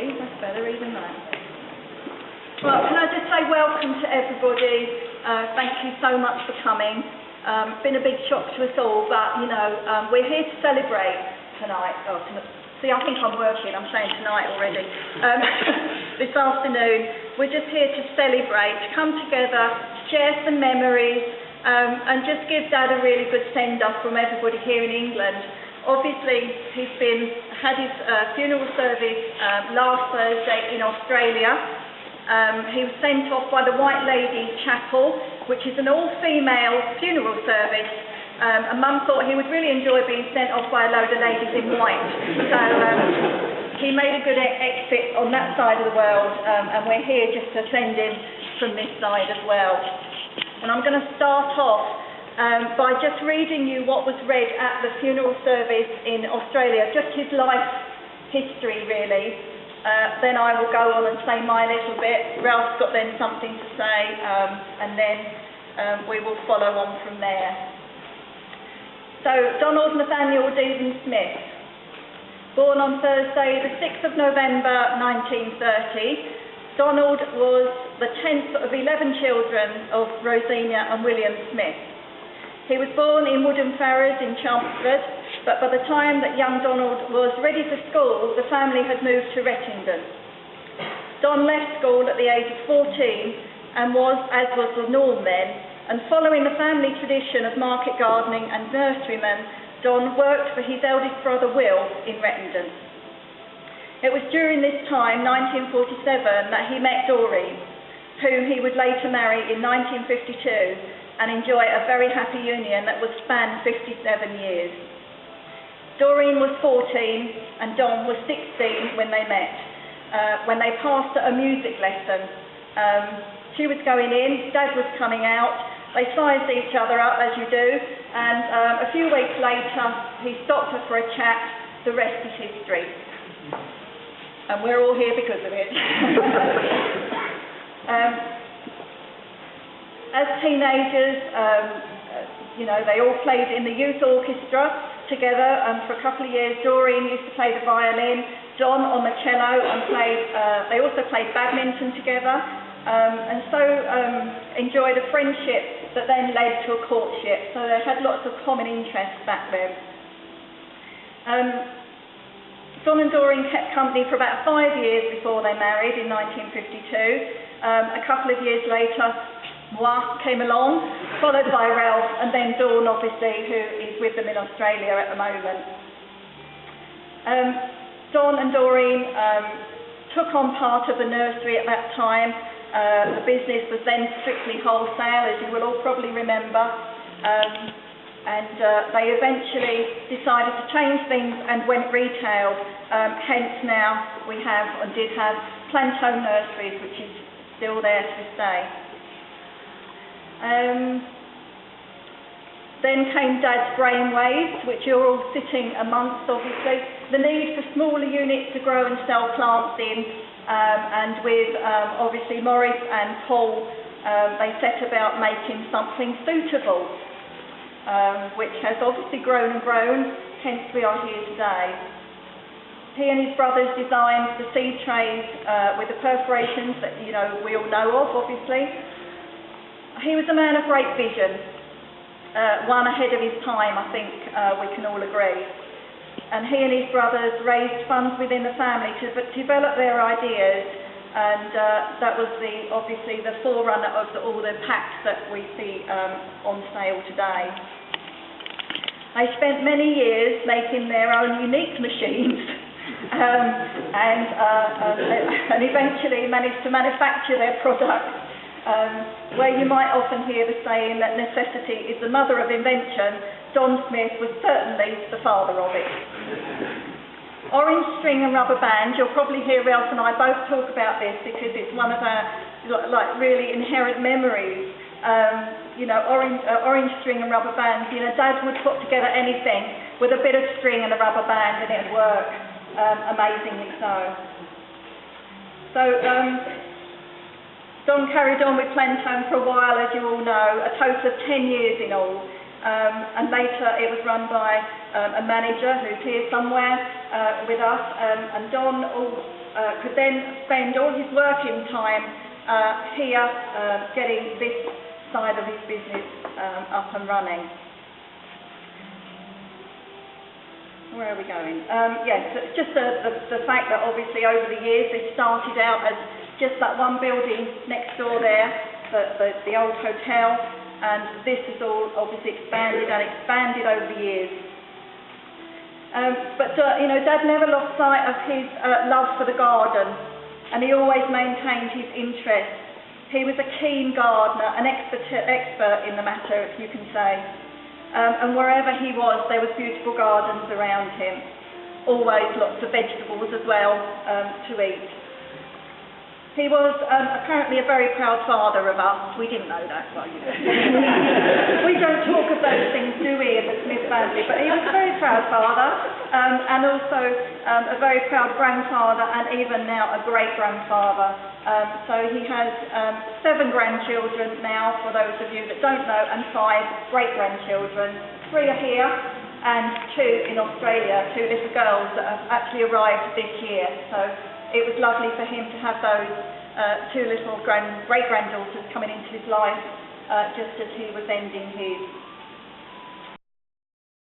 See, that's better even that. Well, can I just say welcome to everybody. Thank you so much for coming. It's been a big shock to us all, but, you know, we're here to celebrate tonight. See, I think I'm working. I'm saying tonight already. This afternoon, we're just here to celebrate, to come together, share some memories, and just give Dad a really good send-off from everybody here in England. Obviously, he's had his funeral service last Thursday in Australia. He was sent off by the White Lady Chapel, which is an all-female funeral service. And Mum thought he would really enjoy being sent off by a load of ladies in white. So he made a good exit on that side of the world, and we're here just to send him from this side as well. And I'm going to start off by just reading you what was read at the funeral service in Australia, just his life history really. Then I will go on and say my little bit. Ralph's got then something to say, and then we will follow on from there. So, Donald Nathaniel Deason Smith, born on Thursday the 6th of November 1930. Donald was the 10th of 11 children of Rosina and William Smith. He was born in Woodham Ferrers in Chelmsford, but by the time that young Donald was ready for school, the family had moved to Rettindon. Don left school at the age of 14 and was, as was the norm then, and following the family tradition of market gardening and nurseryman, Don worked for his eldest brother Will in Rettindon. It was during this time, 1947, that he met Doreen, whom he would later marry in 1952 and enjoy a very happy union that would span 57 years. Doreen was 14 and Don was 16 when they met, when they passed a music lesson. She was going in, Dad was coming out. They sized each other up, as you do, and a few weeks later he stopped her for a chat. The rest is history. And we're all here because of it. As teenagers, you know, they all played in the youth orchestra together, and for a couple of years Doreen used to play the violin, Don on the cello, and they also played badminton together, and so enjoyed a friendship that then led to a courtship. So they had lots of common interests back then. Don and Doreen kept company for about 5 years before they married in 1952. A couple of years later, moi came along, followed by Ralph, and then Dawn, obviously, who is with them in Australia at the moment. Don and Doreen took on part of the nursery at that time. The business was then strictly wholesale, as you will all probably remember. And they eventually decided to change things and went retail. Hence now we have, and did have, Planto Nurseries, which is still there to this day. Then came Dad's brainwaves, which you're all sitting amongst, obviously. The need for smaller units to grow and sell plants in, and with obviously Morris and Paul, they set about making something suitable. Which has obviously grown and grown, hence we are here today. He and his brothers designed the seed trays with the perforations that, you know, we all know of, obviously. He was a man of great vision, one ahead of his time, I think we can all agree. And he and his brothers raised funds within the family to develop their ideas, and that was obviously the forerunner of all the packs that we see on sale today. They spent many years making their own unique machines and eventually managed to manufacture their products, where you might often hear the saying that necessity is the mother of invention. Don Smith was certainly the father of it. Orange string and rubber band, you'll probably hear Ralph and I both talk about this because it's one of our really inherent memories. You know, orange string and rubber bands. You know, Dad would put together anything with a bit of string and a rubber band and it'd work amazingly so. So Don carried on with Planto for a while, as you all know, a total of 10 years in all. and later it was run by a manager who's here somewhere with us, and Don could then spend all his working time here getting this side of his business up and running. Where are we going? Yes, it's just the fact that obviously over the years this started out as just that one building next door there, the old hotel, and this has all obviously expanded over the years. But Dad never lost sight of his love for the garden, and he always maintained his interest. He was a keen gardener, an expert in the matter, if you can say. And wherever he was, there was beautiful gardens around him. Always lots of vegetables as well to eat. He was apparently a very proud father of us. We didn't know that, well, we don't talk of those things, do we, in the Smith family? But he was a very proud father, and also a very proud grandfather, and even now a great-grandfather. So he has 7 grandchildren now, for those of you that don't know, and 5 great-grandchildren. 3 are here, and 2 in Australia, 2 little girls that have actually arrived this year. So it was lovely for him to have those 2 little great-granddaughters coming into his life just as he was ending his.